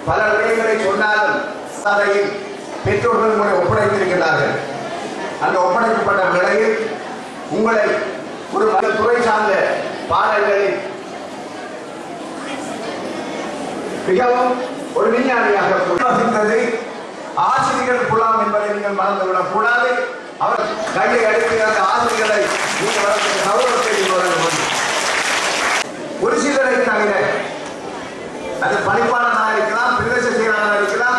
பல விடயங்களை சொன்னாலும் அதையில் பெற்றோர்கள் உங்களை ஒப்படைத்திருக்கிறார்கள். அந்த ஒப்படைக்கப்பட்ட நிலையில் உங்களை ஒரு துறை சார்ந்த பாடல்களில் மிகவும் ஒரு விஞ்ஞானியாக வசித்தது ஆசிரியர்கள் புலாம் என்பதை நீங்கள் மறந்துவிடக் கூடாது. அவர் கையை அடித்து அந்த ஆசிரியர்களை நீங்கள் வளர்த்த கௌரவத்தை ஒரு சிலரை தவிர அது பணிப்பாளராக இருக்கலாம், பிரதேச செயலாளராக இருக்கலாம்,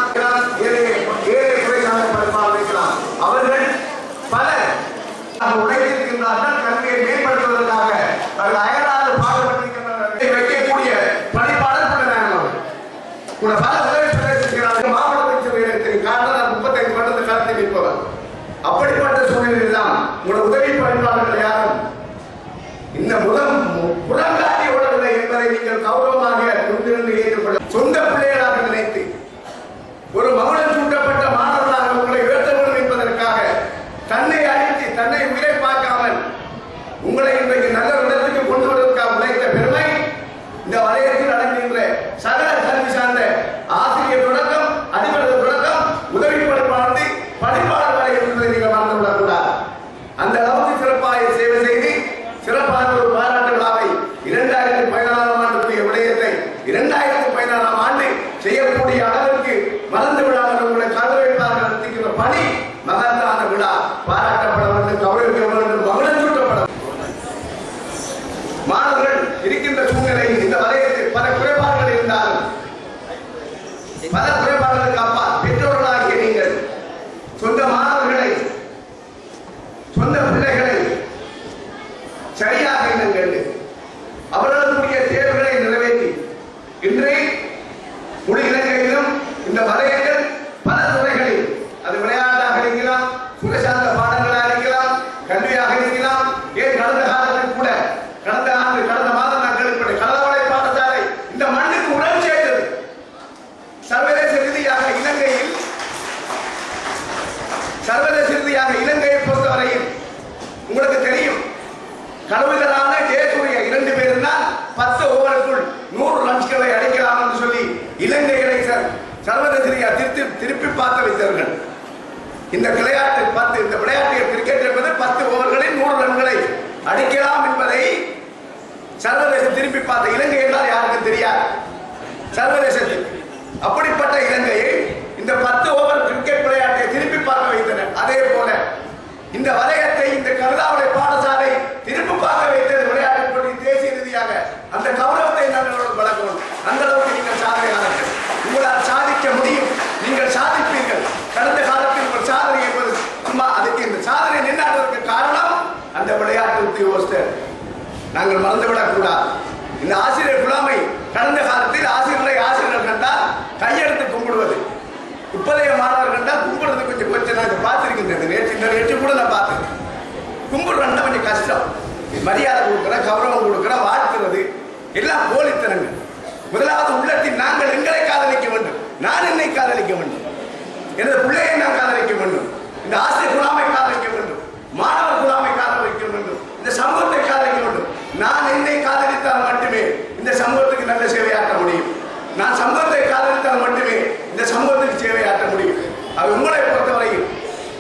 ஏழை துறை சார்ந்த பணிப்பாளர் இருக்கலாம். அவர்கள் பல உழைத்திருக்கின்றார்கள். கல்வியை மேம்படுத்துவதற்காக அவர்கள் அயராது பாடுபட்டிருக்கின்றனர். வைக்கக்கூடிய பணிப்பாளர் கூட பல உதவி பிரதேச செயலாளர்கள் மாவட்ட செயலகத்தின் காரணம் 35 வருட காலத்தில் இருப்பவர். அப்படிப்பட்ட சூழ்நிலையில் தான் உங்களோட உதவி பணிப்பாளர்கள் யாரும் இந்த புறங்காட்டி ஓடவில்லை என்பதை நீங்கள் கௌரவமாக புரிந்து ஏற்றுக்கொள்ள சொந்த பிள்ளைகளாக நினைத்து ஒரு மௌனம் சூட்டப்பட்ட மாணவர்களாக உங்களை உயர்த்த வேண்டும் என்பதற்காக தன்னை அழித்து தன்னை உயிரை பார்க்காமல் உங்களை இன்றைக்கு நல்ல இடத்துக்கு கொண்டு வருவதற்காக உழைத்த பெருமை இந்த வலயத்தில் அடங்குகின்ற சகல கல்வி சார்ந்த ஆசிரியர் தொடக்கம் அதிபர் தொடக்கம் உதவி பணிப்பாளர் வரை என்பதை நீங்கள் மறந்துவிடக் கூடாது. அந்த அளவுக்கு சிறப்பாக சேவை செய்து சிறப்பான ஒரு பாராட்டு விழாவை 2014ஆம் ஆண்டுக்குரிய விடயத்தை 2016ஆம் ஆண்டு செய்யக்கூடிய அளவிற்கு மறந்து விடாமல் உங்களை கௌரவிப்பார்கள் நடத்துகின்ற பணி மகத்தான விழா பாராட்டப்பட வேண்டும், கௌரவிக்க வேண்டும், மகுடம் சூட்டப்பட வேண்டும். மாணவர்கள் இருக்கின்ற சூழ்நிலையில் இந்த வலயத்தில் பல குறைபாடுகள் இருந்தாலும் பல குறைபாடுகளுக்கு அப்பால் பெற்றோர்களாகிய நீங்கள் சொந்த மாணவர்களை சொந்த பிள்ளைகளை சரியாக இனங்கள் அவர்களுடைய தேவைகளை நிறைவேற்றி இன்றே முழு இலங்கையிலும் இந்த வலயங்கள் பல துறைகளில் அது விளையாட்டாக இருக்கலாம், சுய சார்ந்த பாடங்களாக இருக்கலாம், கல்வியாக இருக்கலாம். ஏன் கடந்த காலத்தில் கூட கடந்த மாதம் நான் கேள்விப்பட்ட கலவரை பாடசாலை இந்த மண்ணுக்கு உணவு செய்தது. சர்வதேச ரீதியாக இலங்கையை பொறுத்தவரையில் உங்களுக்கு தெரியும், கழுவுதலான ஜெயசூரிய 2 பேர் தான் 10 ஓவருக்குள் 100 ரன்ஸ்களை அடிக்கலாம் என்று சொல்லி இலங்கைகளை சர்வதேச திருப்பி பார்த்து வைத்தவர்கள். இந்த விளையாட்டு கிரிக்கெட் என்பது 10 ஓவர்களில் 100 ரன்களை அடிக்கலாம் என்பதை சர்வதேசம் திருப்பி பார்த்த இலங்கை என்றால் யாருக்கும் தெரியாது சர்வதேசத்தில். அப்படிப்பட்ட இலங்கையை இந்த 10 ஓவர் கிரிக்கெட் விளையாட்டை திருப்பி பார்க்க வைத்தனர். அதே போல இந்த வலயத்தை இந்த கருதாவளை பாடசாலை திருப்பி பார்க்க வைத்தது விளையாட்டு போட்டி தேசிய ரீதியாக அந்த கௌரவத்தை நாங்கள் வழங்கணும். அந்த அளவுக்கு நீங்கள் சாதனையாளர்கள், உங்களால் சாதிக்க முடியும், நீங்கள் சாதிப்பீர்கள். கடந்த காலத்தில் உங்கள் சாதனை என்பது சும்மா அதுக்கு இந்த சாதனை நின்றாடுவதற்கு காரணம் அந்த விளையாட்டு உத்தியோகஸ்தர். நாங்கள் மறந்துவிடக் கூடாது. இந்த ஆசிரியர் குழாமை கடந்த காலத்தில் ஆசிரியர்கள் கண்டால் கையெடுத்து கும்பிடுவது, இப்போதைய மாணவர்கள் கண்டால் கும்பிடுறது கொஞ்சம் நாங்கள் பார்த்துருக்கின்றது. நேற்று கூட நான் பார்த்தேன். கும்பிடுறா கொஞ்சம் கஷ்டம். மரியாதை கொடுக்குற, கௌரவம் கொடுக்குற, வாழ்த்துறது எல்லாம் போலித்தனங்கள். முதலாவது உள்ளத்தில் நாங்கள் எங்களை காதலிக்க வேண்டும், நான் என்னை காதலிக்க வேண்டும், எனது பிள்ளையை நான் காதலிக்க வேண்டும், இந்த ஆசிரியர் குழாமை காதலிக்க வேண்டும், மாணவர் குழாமை காதலிக்க வேண்டும், இந்த சமூகத்தை காதலிக்க வேண்டும். நான் என்னை காதலித்தால் மட்டுமே இந்த சமூகத்துக்கு நல்ல சேவையாற்ற முடியும். நான் சமூகத்தை காதலித்தால் மட்டுமே இந்த சமூகத்துக்கு சேவையாற்ற முடியும். அது உங்களை பொறுத்தவரையில்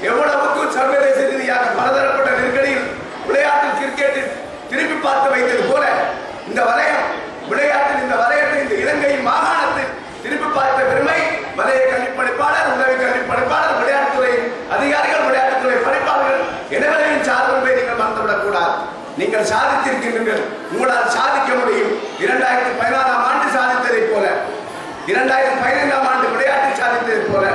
எவ்வளவுக்கு சர்வதேச ரீதியாக பலதரப்பட்ட நெருக்கடியில் விளையாட்டில் கிரிக்கெட்டில் திருப்பி பார்த்து வைத்தது போல இந்த விளையாட்டில் இந்த வலயத்தை இந்த இலங்கை மாகாணத்தில் திருப்பி பார்த்த பெருமை வலய கல்விப்பணிப்பாளர், உதவி கல்விப்பணிப்பாளர், விளையாட்டுத்துறை அதிகாரிகள், விளையாட்டுத்துறை பணிப்பாளர்கள் எனவரையும் சார்பை நீங்கள் மறந்துவிடக் கூடாது. நீங்கள் சாதித்திருக்கின்றீர்கள், உங்களால் சாதிக்க முடியும். 2016ஆம் ஆண்டு சாதித்ததை போல, 2015ஆம் ஆண்டு விளையாட்டில் சாதித்ததை போல,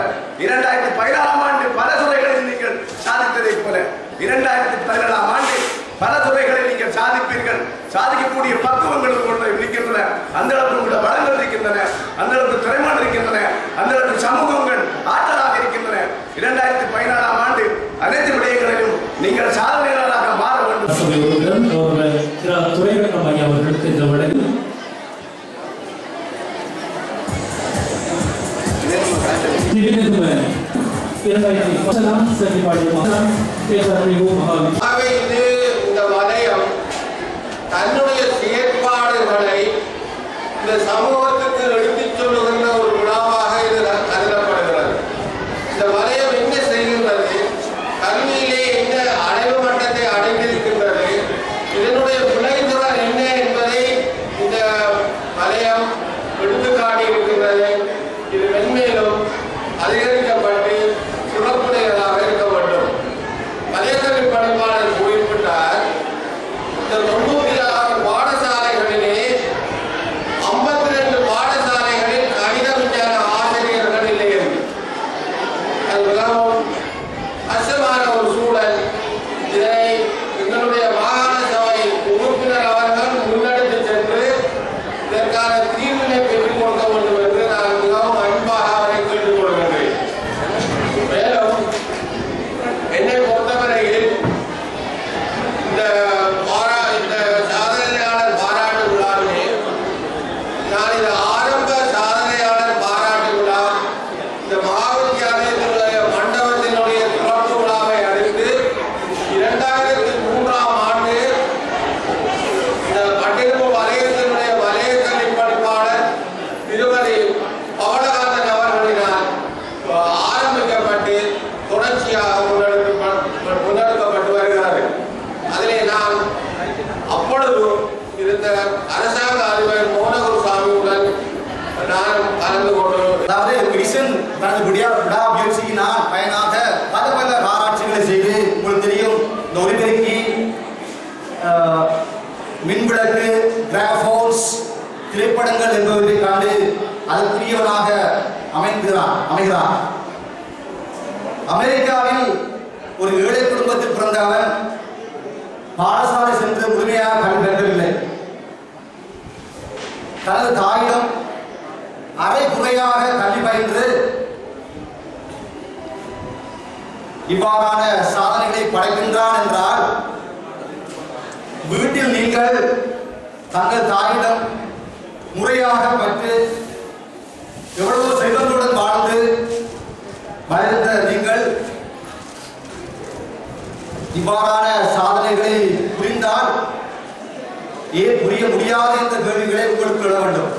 2016ஆம் ஆண்டு பல துறைகளில் நீங்கள் சாதித்ததை போல 2017ஆம் ஆண்டு பல துறைகளில் நீங்கள் சாதிப்பீர்கள். சாதிக்கக்கூடிய பக்குவங்கள் இருக்கின்றன, அந்த அளவுக்கு உள்ள வளங்கள் இருக்கின்றன, அந்த அளவுக்கு திறமைகள் இருக்கின்றன, அந்த அளவுக்கு சமூகங்கள் ஆற்றலாக இருக்கின்றன. 2017ஆம் ஆண்டு அனைத்து விடயங்களிலும் நீங்கள் சாதனையாளராக மாற வேண்டும். துறைரத்னம் ஐயா அவர்களுக்கு இந்த வழக்கு இந்த வலயம் தன்னுடைய செயற்பாடுகளை இந்த சமூகத்துக்கு எடுத்துச் சொல்லுகின்ற ஒரு விழாவாக இதற்கான தீர்வினை பெற்றுக் கொடுக்க வேண்டும் என்று நான் மிகவும் அன்பாக அவரை கேட்டுக் கொள்கின்றேன். மேலும் என்னை பொறுத்தவரையில் இந்த சாதனையாளர் பாராட்டு விழாவிலே நான் இந்த ஆரம்ப சாதனையாளர் பாராட்டு விழா இந்த மகாவித்தியாலயத்தினுடைய மண்டபத்தினுடைய திறப்பு விழாவை அடுத்து 2003ஆம் ஆண்டு இந்த பட்டிருப்பு வலயத்தினுடைய வலய கல்வி பணிப்பாளர் திருமதி பவளகாந்தன் அவர்களினால் ஆரம்பிக்கப்பட்டு தொடர்ச்சியாக முன்னெடுக்கப்பட்டு வருகிறது. அதிலே நான் அப்பொழுது இருந்த அரசாங்க அதிபர் மோனகுரு சாமியுடன் நான் கலந்து கொண்டு அதாவது மிஷன் தனது விடா முயற்சியினால் பயனாக பல பல ஆராய்ச்சிகளை செய்து உங்களுக்கு தெரியும் இந்த ஒலிபெருக்கி மின்விளக்கு கிராஃபோன்ஸ் திரைப்படங்கள் என்பவற்றை காண்டு அதற்குரியவனாக அமைகிறான். அமெரிக்காவில் ஒரு ஏழை குடும்பத்தில் பிறந்தவன் பாடசாலை சென்று முழுமையாக கல்வி பெறவில்லை. தனது தாயிடம் அரை குறையாக கல்வி பயின்று இவ்வாறான சாதனைகளை படைக்கின்றான் என்றால் வீட்டில் நீங்கள் தங்கள் தாயிடம் முறையாக பெற்று எவ்வளவு செல்வத்துடன் வாழ்ந்து வளர்ந்த நீங்கள் இவ்வாறான சாதனைகளை புரிந்தால் ஏன் புரிய முடியாத இந்த கேள்விகளை உங்களுக்கு எழ வேண்டும்.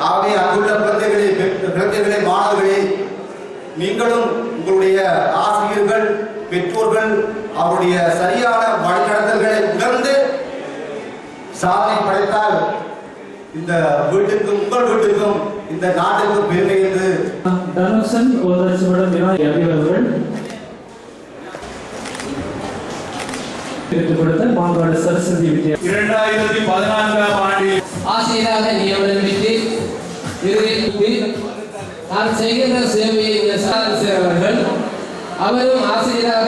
ஆகவே அங்குள்ள குழந்தைகளே மாணவர்களே, நீங்களும் உங்களுடைய ஆசிரியர்கள் பெற்றோர்கள் அவருடைய சரியான வழிநடத்தல்களை உணர்ந்து சாதனை படைத்தால் இந்த வீட்டுக்கும் உங்கள் வீட்டுக்கும் இந்த நாட்டுக்கும் பெருமை என்று தனுஷன் ஒரு லட்சம் அவர்கள் கொடுத்த மாங்காடு சரஸ்வதி வித்யா 2014ஆம் ஆண்டில் ஆசிரியராக நியமனம் பெற்று இறுதியில் நான் செய்கின்ற சேவையை அவரும் ஆசிரியராக